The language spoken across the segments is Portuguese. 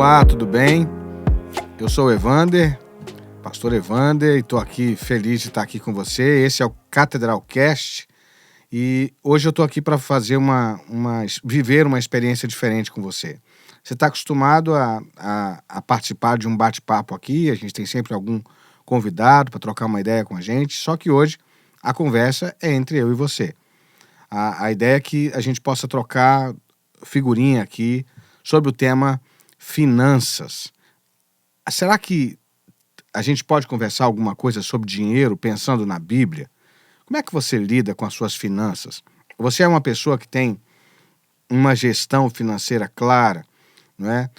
Olá, tudo bem? Eu sou o Evander, pastor Evander, e estou aqui feliz de estar aqui com você. Esse é o Catedralcast e hoje eu estou aqui para fazer viver uma experiência diferente com você. Você está acostumado a participar de um bate-papo aqui, a gente tem sempre algum convidado para trocar uma ideia com a gente, só que hoje a conversa é entre eu e você. A ideia é que a gente possa trocar figurinha aqui sobre o tema finanças. Será que a gente pode conversar alguma coisa sobre dinheiro pensando na Bíblia? Como é que você lida com as suas finanças? Você é uma pessoa que tem uma gestão financeira clara, não é?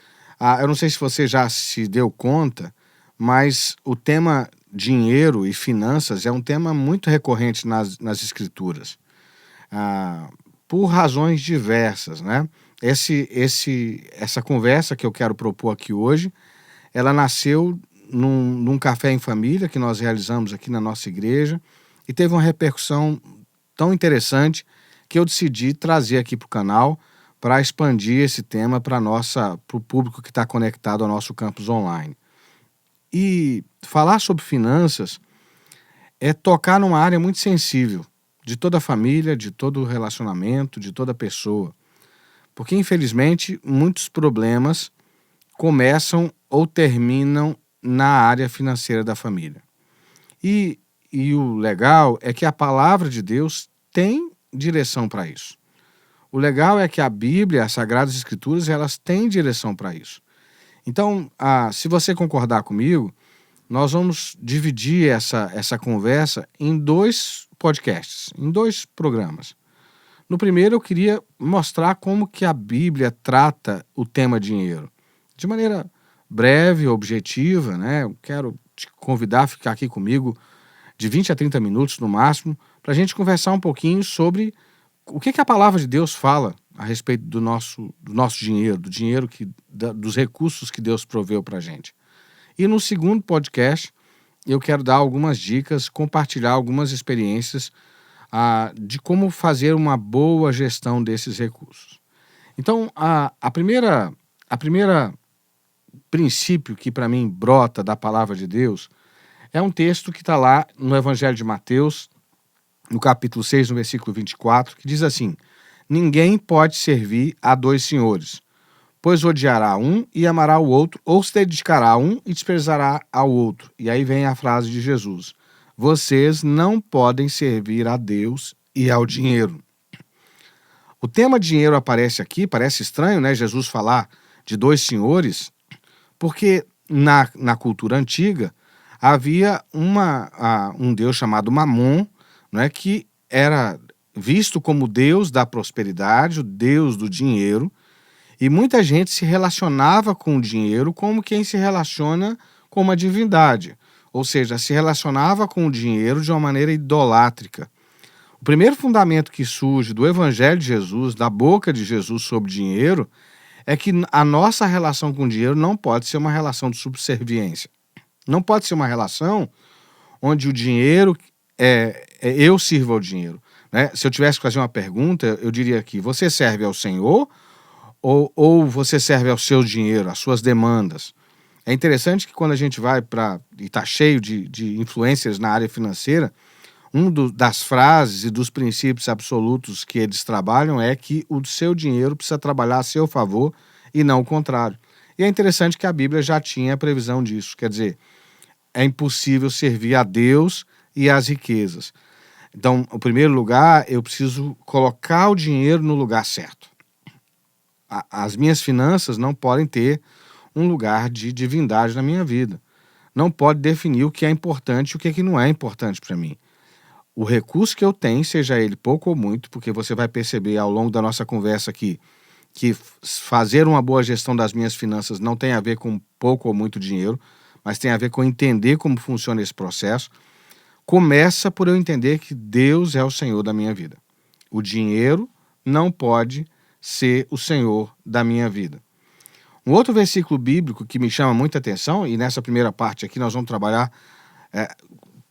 Eu não sei se você já se deu conta, mas o tema dinheiro e finanças é um tema muito recorrente nas Escrituras, por razões diversas, né? Essa conversa que eu quero propor aqui hoje, ela nasceu num café em família que nós realizamos aqui na nossa igreja e teve uma repercussão tão interessante que eu decidi trazer aqui para o canal para expandir esse tema para o público que está conectado ao nosso campus online. E falar sobre finanças é tocar numa área muito sensível de toda a família, de todo o relacionamento, de toda pessoa. Porque, infelizmente, muitos problemas começam ou terminam na área financeira da família. E o legal é que a palavra de Deus tem direção para isso. O legal é que a Bíblia, as Sagradas Escrituras, elas têm direção para isso. Então, se você concordar comigo, nós vamos dividir essa conversa em 2 podcasts, em 2 programas. No primeiro, eu queria mostrar como que a Bíblia trata o tema dinheiro. De maneira breve, objetiva, né? Eu quero te convidar a ficar aqui comigo de 20 a 30 minutos no máximo, para a gente conversar um pouquinho sobre o que a palavra de Deus fala a respeito do nosso dinheiro, do dinheiro dos recursos que Deus proveu para a gente. E no segundo podcast, eu quero dar algumas dicas, compartilhar algumas experiências de como fazer uma boa gestão desses recursos. Então, a primeira princípio que para mim brota da palavra de Deus é um texto que está lá no Evangelho de Mateus, no capítulo 6, no versículo 24, que diz assim: ninguém pode servir a 2 senhores, pois odiará um e amará o outro, ou se dedicará a um e desprezará ao outro. E aí vem a frase de Jesus: vocês não podem servir a Deus e ao dinheiro. O tema dinheiro aparece aqui, parece estranho, né? Jesus falar de 2 senhores, porque na cultura antiga havia um deus chamado Mamon, né, que era visto como o deus da prosperidade, o deus do dinheiro, e muita gente se relacionava com o dinheiro como quem se relaciona com uma divindade, ou seja, se relacionava com o dinheiro de uma maneira idolátrica. O primeiro fundamento que surge do Evangelho de Jesus, da boca de Jesus sobre dinheiro, é que a nossa relação com o dinheiro não pode ser uma relação de subserviência. Não pode ser uma relação onde o dinheiro eu sirvo ao dinheiro, né? Se eu tivesse que fazer uma pergunta, eu diria aqui: você serve ao Senhor ou você serve ao seu dinheiro, às suas demandas? É interessante que quando a gente vai e está cheio de influencers na área financeira, das frases e dos princípios absolutos que eles trabalham é que o seu dinheiro precisa trabalhar a seu favor e não o contrário. E é interessante que a Bíblia já tinha a previsão disso, quer dizer, é impossível servir a Deus e às riquezas. Então, em primeiro lugar, eu preciso colocar o dinheiro no lugar certo. As minhas finanças não podem ter um lugar de divindade na minha vida. Não pode definir o que é importante e o que é que não é importante para mim. O recurso que eu tenho, seja ele pouco ou muito, porque você vai perceber ao longo da nossa conversa aqui que fazer uma boa gestão das minhas finanças não tem a ver com pouco ou muito dinheiro, mas tem a ver com entender como funciona esse processo. Começa por eu entender que Deus é o Senhor da minha vida. O dinheiro não pode ser o Senhor da minha vida. Um outro versículo bíblico que me chama muita atenção, e nessa primeira parte aqui nós vamos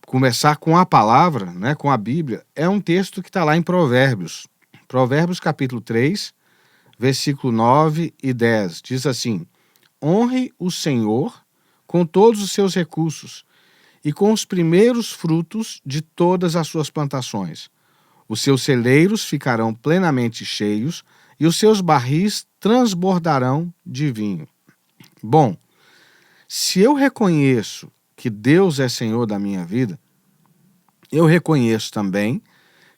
começar com a palavra, né, com a Bíblia, é um texto que está lá em Provérbios. Provérbios capítulo 3, versículo 9 e 10, diz assim: honre o Senhor com todos os seus recursos e com os primeiros frutos de todas as suas plantações. Os seus celeiros ficarão plenamente cheios e os seus barris transbordarão de vinho. Bom, se eu reconheço que Deus é Senhor da minha vida, eu reconheço também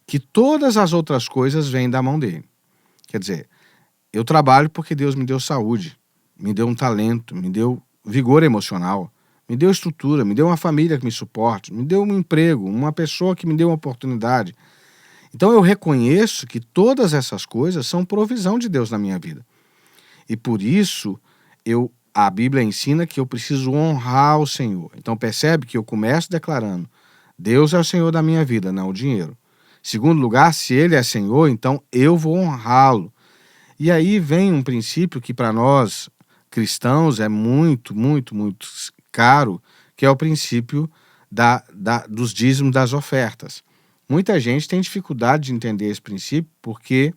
que todas as outras coisas vêm da mão dele. Quer dizer, eu trabalho porque Deus me deu saúde, me deu um talento, me deu vigor emocional, me deu estrutura, me deu uma família que me suporte, me deu um emprego, uma pessoa que me deu uma oportunidade. Então eu reconheço que todas essas coisas são provisão de Deus na minha vida. E por isso a Bíblia ensina que eu preciso honrar o Senhor. Então percebe que eu começo declarando: Deus é o Senhor da minha vida, não o dinheiro. Segundo lugar, se Ele é Senhor, então eu vou honrá-lo. E aí vem um princípio que para nós cristãos é muito, muito, muito caro, que é o princípio dos dízimos das ofertas. Muita gente tem dificuldade de entender esse princípio porque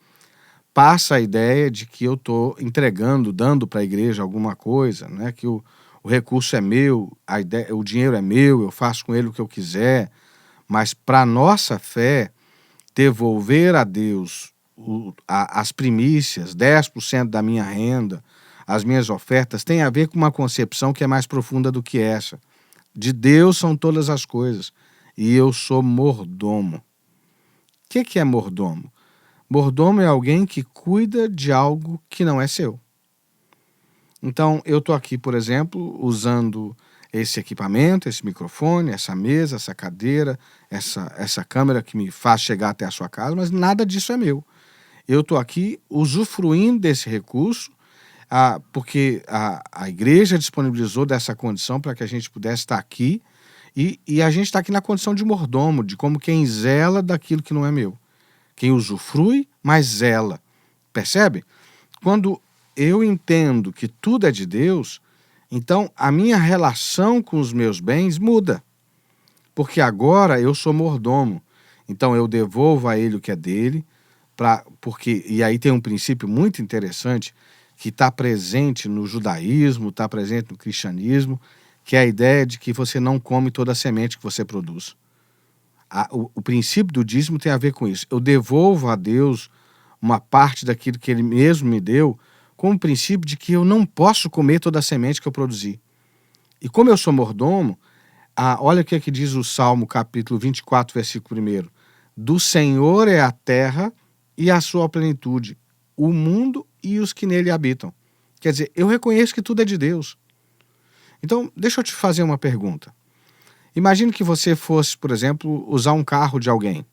passa a ideia de que eu estou entregando, dando para a igreja alguma coisa, né? Que o recurso é meu, o dinheiro é meu, eu faço com ele o que eu quiser. Mas para a nossa fé, devolver a Deus as primícias, 10% da minha renda, as minhas ofertas, tem a ver com uma concepção que é mais profunda do que essa. De Deus são todas as coisas e eu sou mordomo. O que é mordomo? Mordomo é alguém que cuida de algo que não é seu. Então, eu estou aqui, por exemplo, usando esse equipamento, esse microfone, essa mesa, essa cadeira, essa câmera que me faz chegar até a sua casa, mas nada disso é meu. Eu estou aqui usufruindo desse recurso, porque a igreja disponibilizou dessa condição para que a gente pudesse estar aqui, e a gente está aqui na condição de mordomo, de como quem zela daquilo que não é meu. Quem usufrui, mas zela. Percebe? Quando eu entendo que tudo é de Deus, então a minha relação com os meus bens muda. Porque agora eu sou mordomo. Então eu devolvo a ele o que é dele, e aí tem um princípio muito interessante que está presente no judaísmo, está presente no cristianismo, que é a ideia de que você não come toda a semente que você produz. O princípio do dízimo tem a ver com isso. Eu devolvo a Deus uma parte daquilo que Ele mesmo me deu, com o princípio de que eu não posso comer toda a semente que eu produzi. E como eu sou mordomo, olha o que é que diz o Salmo capítulo 24, versículo 1. Do Senhor é a terra e a sua plenitude, o mundo e os que nele habitam. Quer dizer, eu reconheço que tudo é de Deus. Então, deixa eu te fazer uma pergunta. Imagine que você fosse, por exemplo, usar um carro de alguém.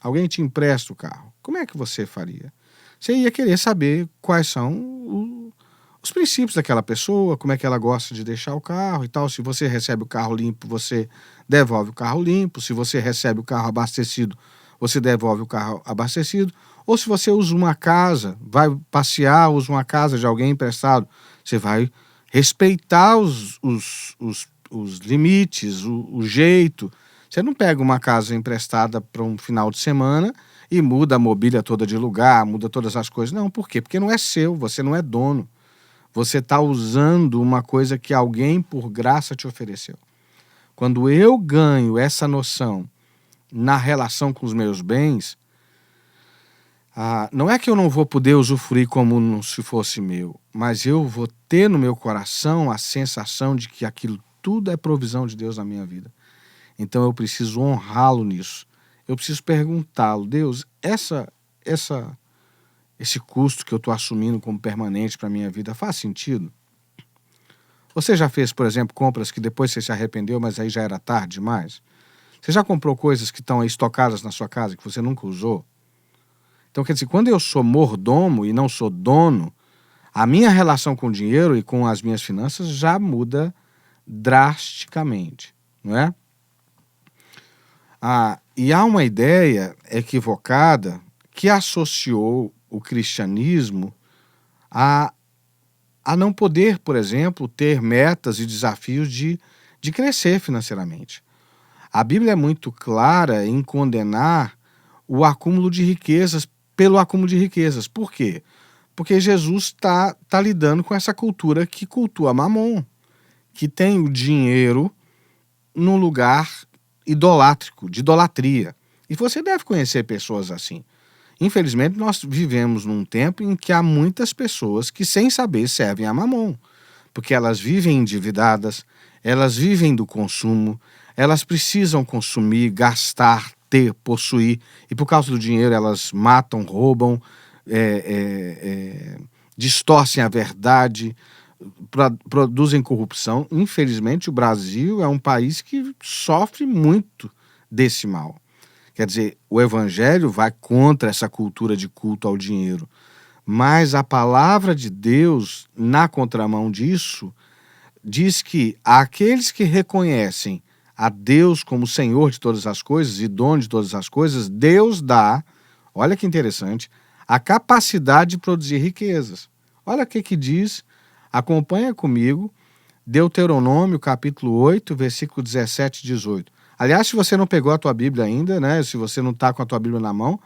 Alguém te empresta o carro. Como é que você faria? Você ia querer saber quais são os princípios daquela pessoa, como é que ela gosta de deixar o carro e tal. Se você recebe o carro limpo, você devolve o carro limpo. Se você recebe o carro abastecido, você devolve o carro abastecido. Ou se você usa uma casa, vai passear, usa uma casa de alguém emprestado, você vai respeitar os limites, o jeito. Você não pega uma casa emprestada para um final de semana e muda a mobília toda de lugar, muda todas as coisas. Não, por quê? Porque não é seu, você não é dono. Você está usando uma coisa que alguém, por graça, te ofereceu. Quando eu ganho essa noção na relação com os meus bens, não é que eu não vou poder usufruir como se fosse meu, mas eu vou ter no meu coração a sensação de que aquilo tudo é provisão de Deus na minha vida. Então eu preciso honrá-lo nisso. Eu preciso perguntá-lo: Deus, esse custo que eu estou assumindo como permanente para a minha vida faz sentido? Você já fez, por exemplo, compras que depois você se arrependeu, mas aí já era tarde demais? Você já comprou coisas que estão aí estocadas na sua casa que você nunca usou? Então, quer dizer, quando eu sou mordomo e não sou dono, a minha relação com o dinheiro e com as minhas finanças já muda drasticamente, não é? E há uma ideia equivocada que associou o cristianismo a não poder, por exemplo, ter metas e desafios de crescer financeiramente. A Bíblia é muito clara em condenar o acúmulo de riquezas pelo acúmulo de riquezas. Por quê? Porque Jesus está lidando com essa cultura que cultua Mamon, que tem o dinheiro num lugar idolátrico, de idolatria. E você deve conhecer pessoas assim. Infelizmente, nós vivemos num tempo em que há muitas pessoas que, sem saber, servem a Mamon, porque elas vivem endividadas, elas vivem do consumo, elas precisam consumir, gastar, ter, possuir, e por causa do dinheiro elas matam, roubam, distorcem a verdade, produzem corrupção. Infelizmente, o Brasil é um país que sofre muito desse mal. Quer dizer, o evangelho vai contra essa cultura de culto ao dinheiro, mas a palavra de Deus, na contramão disso, diz que aqueles que reconhecem a Deus como Senhor de todas as coisas e dono de todas as coisas, Deus dá, olha que interessante, a capacidade de produzir riquezas. Olha o que diz, acompanha comigo, Deuteronômio capítulo 8, versículo 17 e 18. Aliás, se você não pegou a tua Bíblia ainda, né? Se você não está com a tua Bíblia na mão,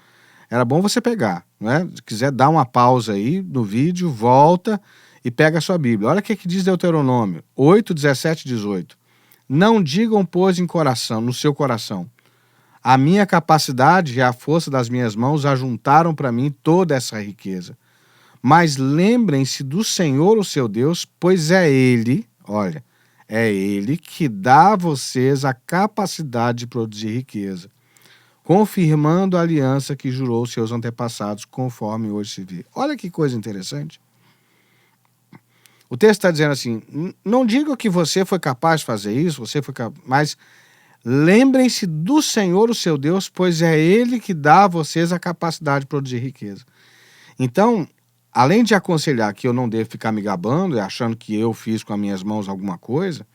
era bom você pegar, né? Se quiser dar uma pausa aí no vídeo, volta e pega a sua Bíblia. Olha o que diz Deuteronômio 8, 17 e 18. Não digam, pois, no seu coração, a minha capacidade e a força das minhas mãos ajuntaram para mim toda essa riqueza. Mas lembrem-se do Senhor, o seu Deus, pois é Ele, olha, é Ele que dá a vocês a capacidade de produzir riqueza, confirmando a aliança que jurou aos seus antepassados, conforme hoje se vê. Olha que coisa interessante. O texto está dizendo assim, não diga que você foi capaz de fazer isso, mas lembrem-se do Senhor, o seu Deus, pois é Ele que dá a vocês a capacidade de produzir riqueza. Então, além de aconselhar que eu não devo ficar me gabando e achando que eu fiz com as minhas mãos alguma coisa,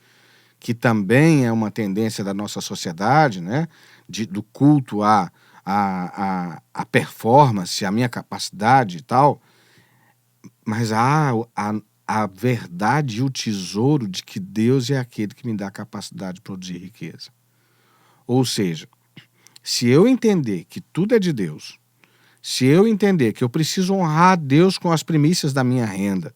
que também é uma tendência da nossa sociedade, né? Do culto à performance, à minha capacidade e tal, mas a verdade e o tesouro de que Deus é aquele que me dá a capacidade de produzir riqueza. Ou seja, se eu entender que tudo é de Deus, se eu entender que eu preciso honrar a Deus com as primícias da minha renda,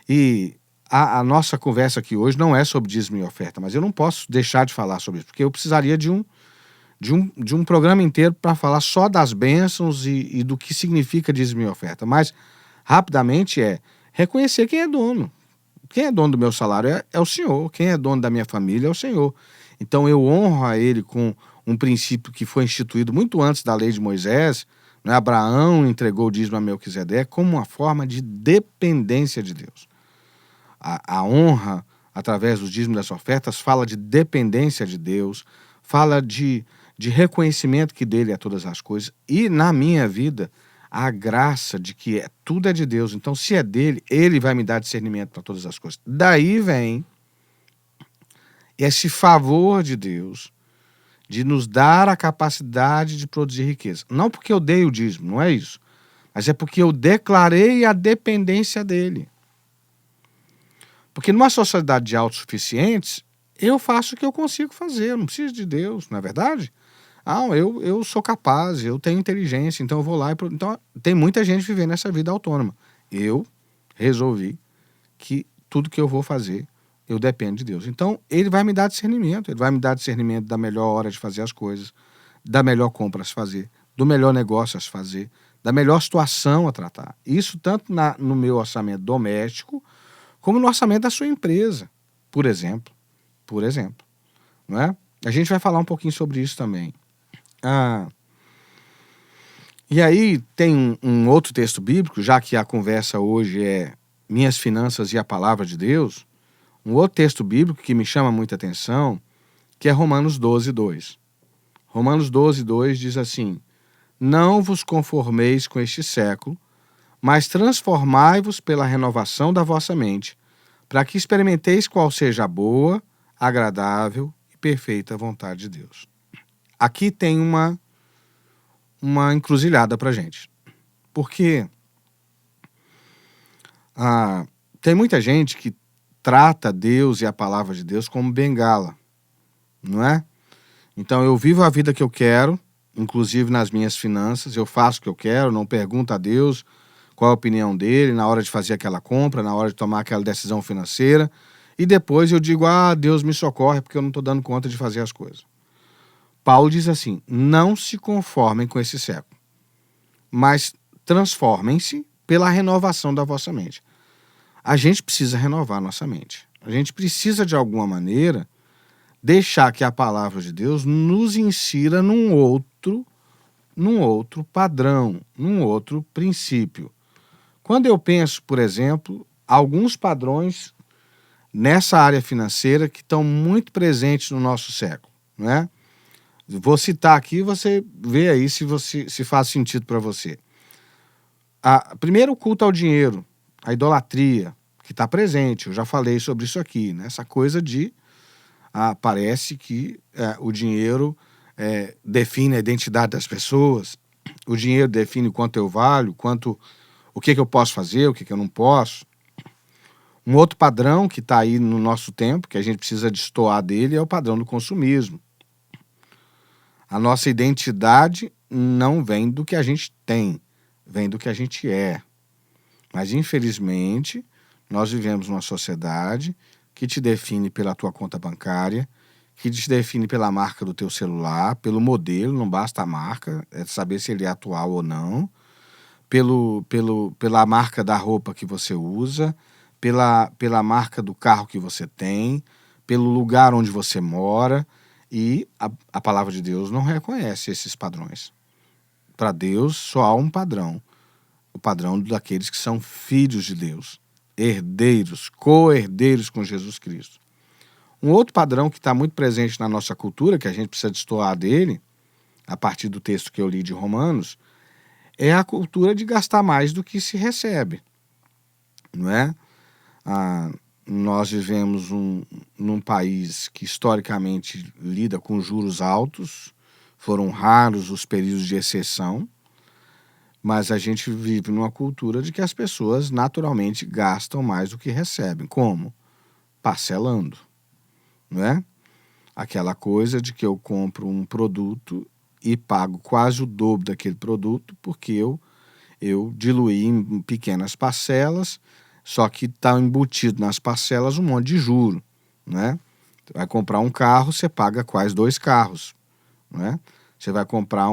e a nossa conversa aqui hoje não é sobre dízimo e oferta, mas eu não posso deixar de falar sobre isso, porque eu precisaria de um programa inteiro para falar só das bênçãos e do que significa dízimo e oferta. Mas, rapidamente, reconhecer quem é dono. Quem é dono do meu salário é o Senhor. Quem é dono da minha família é o Senhor. Então, eu honro a Ele com um princípio que foi instituído muito antes da lei de Moisés, né? Abraão entregou o dízimo a Melquisedeque como uma forma de dependência de Deus. A honra, através do dízimo das ofertas, fala de dependência de Deus, fala de reconhecimento que dele é todas as coisas. E na minha vida, a graça de que tudo é de Deus. Então, se é dele, ele vai me dar discernimento para todas as coisas. Daí vem esse favor de Deus de nos dar a capacidade de produzir riqueza. Não porque eu dei o dízimo, não é isso. Mas é porque eu declarei a dependência dele. Porque numa sociedade de autossuficientes, eu faço o que eu consigo fazer, eu não preciso de Deus, não é verdade? Eu sou capaz, eu tenho inteligência, então eu vou lá e... Então, tem muita gente vivendo essa vida autônoma. Eu resolvi que tudo que eu vou fazer, eu dependo de Deus. Então, ele vai me dar discernimento, ele vai me dar discernimento da melhor hora de fazer as coisas, da melhor compra a se fazer, do melhor negócio a se fazer, da melhor situação a tratar. Isso tanto no meu orçamento doméstico, como no orçamento da sua empresa, por exemplo. Não é? A gente vai falar um pouquinho sobre isso também. E aí tem um outro texto bíblico, já que a conversa hoje é minhas finanças e a palavra de Deus, um outro texto bíblico que me chama muita atenção, que é Romanos 12, 2. Romanos 12, 2 diz assim, não vos conformeis com este século, mas transformai-vos pela renovação da vossa mente, para que experimenteis qual seja a boa, agradável e perfeita vontade de Deus. Aqui tem uma encruzilhada para a gente. Porque tem muita gente que trata Deus e a palavra de Deus como bengala, não é? Então eu vivo a vida que eu quero, inclusive nas minhas finanças, eu faço o que eu quero, não pergunto a Deus qual a opinião dele na hora de fazer aquela compra, na hora de tomar aquela decisão financeira, e depois eu digo, Deus me socorre porque eu não estou dando conta de fazer as coisas. Paulo diz assim, não se conformem com esse século, mas transformem-se pela renovação da vossa mente. A gente precisa renovar nossa mente. A gente precisa, de alguma maneira, deixar que a palavra de Deus nos insira num outro padrão, num outro princípio. Quando eu penso, por exemplo, alguns padrões nessa área financeira que estão muito presentes no nosso século, né? Vou citar aqui, você vê aí se faz sentido para você. Primeiro, o culto ao dinheiro, a idolatria, que está presente. Eu já falei sobre isso aqui, né? Essa coisa de parece que o dinheiro define a identidade das pessoas, o dinheiro define quanto eu valho, o que eu posso fazer, o que eu não posso. Um outro padrão que está aí no nosso tempo, que a gente precisa destoar dele, é o padrão do consumismo. A nossa identidade não vem do que a gente tem, vem do que a gente é. Mas, infelizmente, nós vivemos numa sociedade que te define pela tua conta bancária, que te define pela marca do teu celular, pelo modelo, não basta a marca, é saber se ele é atual ou não, pela marca da roupa que você usa, pela marca do carro que você tem, pelo lugar onde você mora, e a palavra de Deus não reconhece esses padrões. Para Deus só há um padrão, o padrão daqueles que são filhos de Deus, herdeiros, co-herdeiros com Jesus Cristo. Um outro padrão que está muito presente na nossa cultura, que a gente precisa destoar dele, a partir do texto que eu li de Romanos, é a cultura de gastar mais do que se recebe, não é? Nós vivemos num país que historicamente lida com juros altos, foram raros os períodos de exceção, mas a gente vive numa cultura de que as pessoas naturalmente gastam mais do que recebem. Como? Parcelando, não é? Aquela coisa de que eu compro um produto e pago quase o dobro daquele produto porque eu diluí em pequenas parcelas, só que está embutido nas parcelas um monte de juro, né? Você vai comprar um carro, você paga quase 2 carros, né? Você vai comprar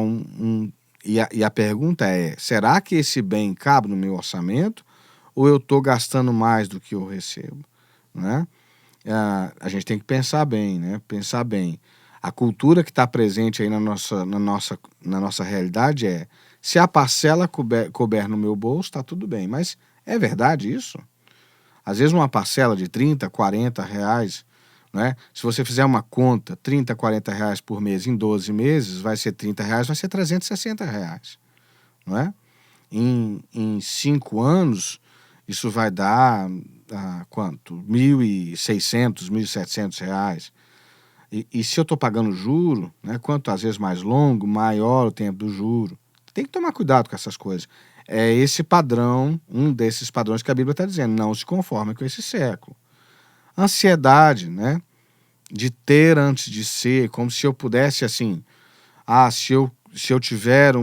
e a pergunta é, será que esse bem cabe no meu orçamento ou eu estou gastando mais do que eu recebo, né? A gente tem que pensar bem, né? Pensar bem. A cultura que está presente aí na nossa realidade é, se a parcela couber no meu bolso, está tudo bem. Mas é verdade isso? Às vezes uma parcela de 30, 40 reais, né? Se você fizer uma conta, 30, 40 reais por mês em 12 meses, vai ser 30 reais, vai ser 360 reais, não é? Em 5 anos, isso vai dar quanto? 1.600, 1.700 reais. E se eu estou pagando juro, né, quanto às vezes mais longo, maior o tempo do juro. Tem que tomar cuidado com essas coisas. É esse padrão, um desses padrões que a Bíblia está dizendo, não se conforme com esse século. Ansiedade, né, de ter antes de ser, como se eu pudesse assim, se eu tiver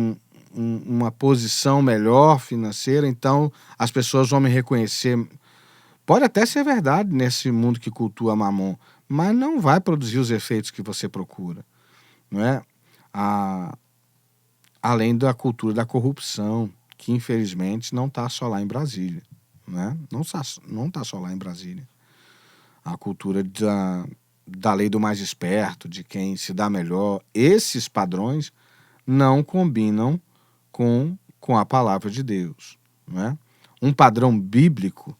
uma posição melhor financeira, então as pessoas vão me reconhecer. Pode até ser verdade nesse mundo que cultua Mamon, mas não vai produzir os efeitos que você procura, não é? Além da cultura da corrupção, que infelizmente não está só lá em Brasília, né? Não está só lá em Brasília. A cultura da lei do mais esperto, de quem se dá melhor, esses padrões não combinam com a palavra de Deus, não é? Um padrão bíblico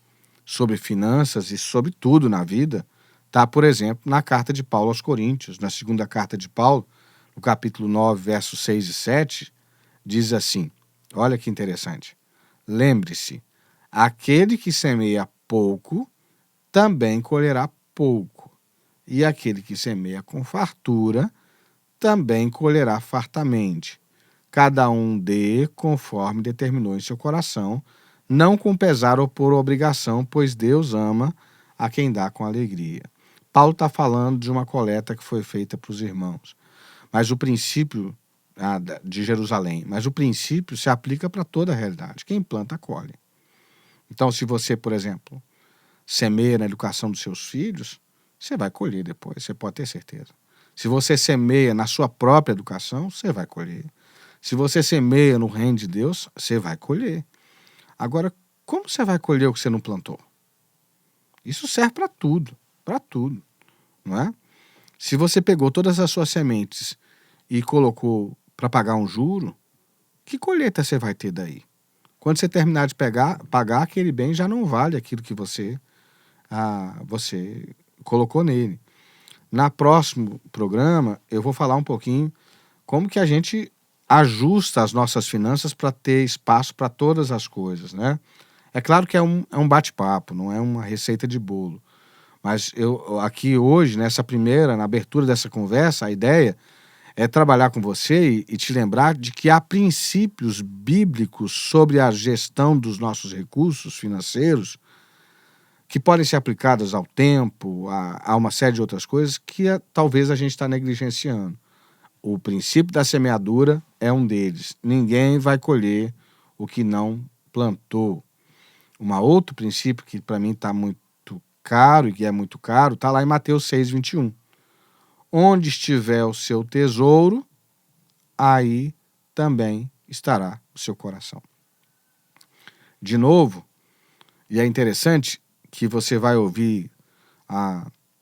sobre finanças e sobre tudo na vida está, por exemplo, na carta de Paulo aos Coríntios, na segunda carta de Paulo, no capítulo 9, versos 6 e 7, diz assim, olha que interessante, lembre-se, aquele que semeia pouco, também colherá pouco, e aquele que semeia com fartura, também colherá fartamente. Cada um dê conforme determinou em seu coração, não com pesar ou por obrigação, pois Deus ama a quem dá com alegria. Paulo está falando de uma coleta que foi feita para os irmãos. Mas o princípio de Jerusalém, mas o princípio se aplica para toda a realidade. Quem planta, colhe. Então, se você, por exemplo, semeia na educação dos seus filhos, você vai colher depois, você pode ter certeza. Se você semeia na sua própria educação, você vai colher. Se você semeia no reino de Deus, você vai colher. Agora, como você vai colher o que você não plantou? Isso serve para tudo, não é? Se você pegou todas as suas sementes e colocou para pagar um juro, que colheita você vai ter daí? Quando você terminar de pagar aquele bem, já não vale aquilo que você colocou nele. Na próximo programa, eu vou falar um pouquinho como que a gente ajusta as nossas finanças para ter espaço para todas as coisas, né? É claro que é um bate-papo, não é uma receita de bolo. Mas eu aqui hoje, na abertura dessa conversa, a ideia é trabalhar com você e te lembrar de que há princípios bíblicos sobre a gestão dos nossos recursos financeiros que podem ser aplicados ao tempo, a uma série de outras coisas que talvez a gente está negligenciando. O princípio da semeadura é um deles. Ninguém vai colher o que não plantou. Outro princípio que para mim está muito caro e que é muito caro, está lá em Mateus 6:21. Onde estiver o seu tesouro, aí também estará o seu coração. De novo, e é interessante que você vai ouvir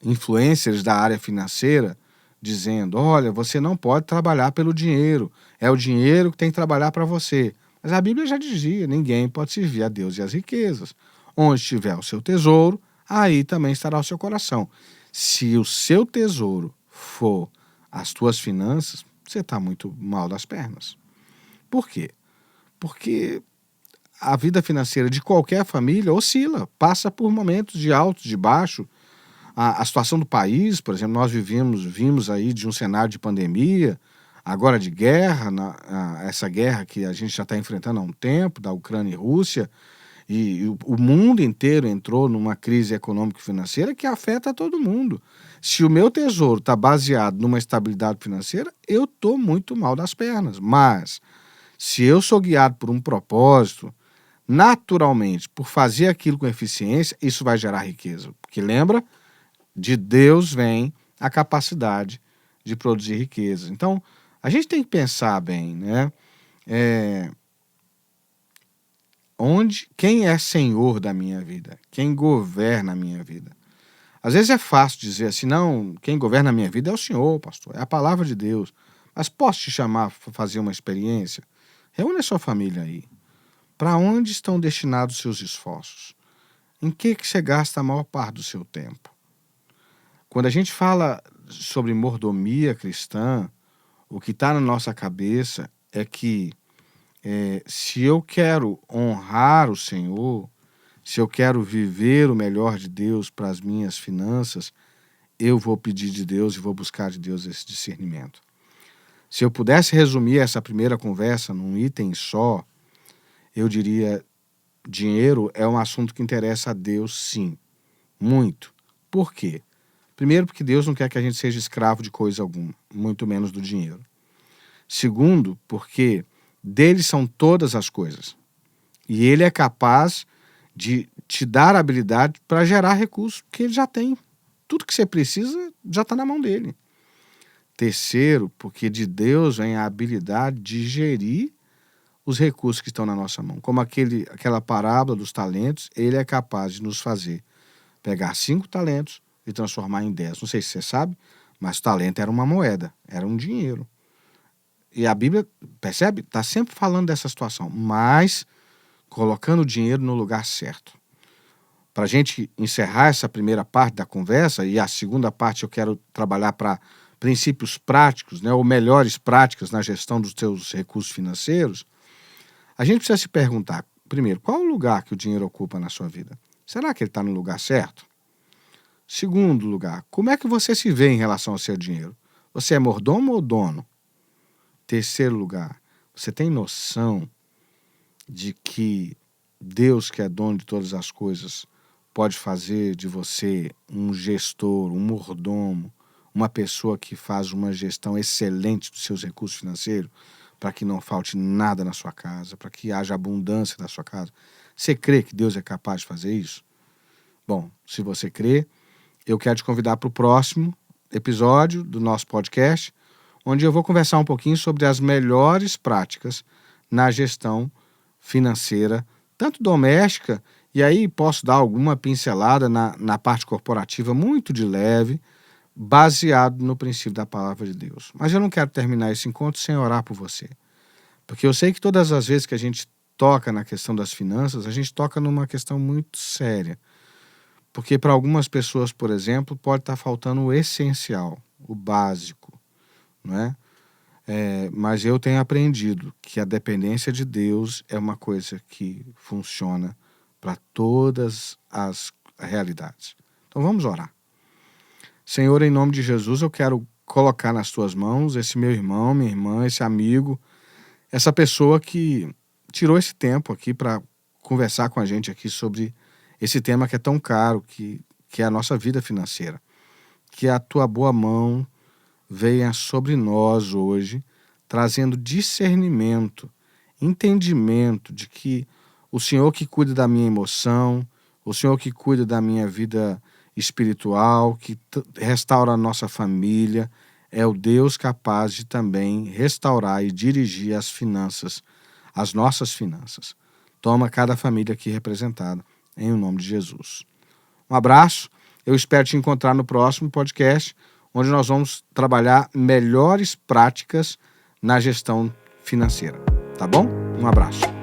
influencers da área financeira dizendo: olha, você não pode trabalhar pelo dinheiro, é o dinheiro que tem que trabalhar para você. Mas a Bíblia já dizia: ninguém pode servir a Deus e as riquezas. Onde estiver o seu tesouro, aí também estará o seu coração. Se o seu tesouro for as tuas finanças, você está muito mal das pernas. Por quê? Porque a vida financeira de qualquer família oscila, passa por momentos de alto, de baixo. A situação do país, por exemplo, nós vimos aí de um cenário de pandemia, agora de guerra, essa guerra que a gente já está enfrentando há um tempo, da Ucrânia e Rússia, e o mundo inteiro entrou numa crise econômica e financeira que afeta todo mundo. Se o meu tesouro está baseado numa estabilidade financeira, eu estou muito mal das pernas. Mas, se eu sou guiado por um propósito, naturalmente, por fazer aquilo com eficiência, isso vai gerar riqueza. Porque lembra, de Deus vem a capacidade de produzir riqueza. Então, a gente tem que pensar bem, né? Quem é senhor da minha vida? Quem governa a minha vida? Às vezes é fácil dizer assim: não, quem governa a minha vida é o Senhor, pastor, é a palavra de Deus. Mas posso te chamar para fazer uma experiência? Reúne a sua família aí. Para onde estão destinados os seus esforços? Em que você gasta a maior parte do seu tempo? Quando a gente fala sobre mordomia cristã, o que está na nossa cabeça é que se eu quero honrar o Senhor, se eu quero viver o melhor de Deus para as minhas finanças, eu vou pedir de Deus e vou buscar de Deus esse discernimento. Se eu pudesse resumir essa primeira conversa num item só, eu diria: dinheiro é um assunto que interessa a Deus, sim, muito. Por quê? Primeiro, porque Deus não quer que a gente seja escravo de coisa alguma, muito menos do dinheiro. Segundo, porque dele são todas as coisas. E ele é capaz de te dar habilidade para gerar recursos, porque ele já tem. Tudo que você precisa já está na mão dele. Terceiro, porque de Deus vem a habilidade de gerir os recursos que estão na nossa mão. Como aquela parábola dos talentos, ele é capaz de nos fazer pegar 5 talentos e transformar em 10. Não sei se você sabe, mas o talento era uma moeda, era um dinheiro. E a Bíblia, percebe? Está sempre falando dessa situação, mas colocando o dinheiro no lugar certo. Para a gente encerrar essa primeira parte da conversa, e a segunda parte eu quero trabalhar para princípios práticos, né, ou melhores práticas na gestão dos seus recursos financeiros, a gente precisa se perguntar, primeiro, qual é o lugar que o dinheiro ocupa na sua vida? Será que ele está no lugar certo? Segundo lugar, como é que você se vê em relação ao seu dinheiro? Você é mordomo ou dono? Terceiro lugar, você tem noção de que Deus, que é dono de todas as coisas, pode fazer de você um gestor, um mordomo, uma pessoa que faz uma gestão excelente dos seus recursos financeiros, para que não falte nada na sua casa, para que haja abundância na sua casa? Você crê que Deus é capaz de fazer isso? Bom, se você crê, eu quero te convidar para o próximo episódio do nosso podcast, onde eu vou conversar um pouquinho sobre as melhores práticas na gestão financeira, tanto doméstica, e aí posso dar alguma pincelada na parte corporativa, muito de leve, baseado no princípio da palavra de Deus. Mas eu não quero terminar esse encontro sem orar por você, porque eu sei que todas as vezes que a gente toca na questão das finanças, a gente toca numa questão muito séria, porque para algumas pessoas, por exemplo, pode estar faltando o essencial, o básico, não é? Mas eu tenho aprendido que a dependência de Deus é uma coisa que funciona para todas as realidades. Então vamos orar. Senhor, em nome de Jesus, eu quero colocar nas tuas mãos esse meu irmão, minha irmã, esse amigo, essa pessoa que tirou esse tempo aqui para conversar com a gente aqui sobre esse tema que é tão caro, que é a nossa vida financeira. Que a tua boa mão venha sobre nós hoje, trazendo discernimento, entendimento de que o Senhor que cuida da minha emoção, o Senhor que cuida da minha vida espiritual, que restaura a nossa família, é o Deus capaz de também restaurar e dirigir as finanças, as nossas finanças. Toma cada família aqui representada, em nome de Jesus. Um abraço, eu espero te encontrar no próximo podcast, onde nós vamos trabalhar melhores práticas na gestão financeira. Tá bom? Um abraço.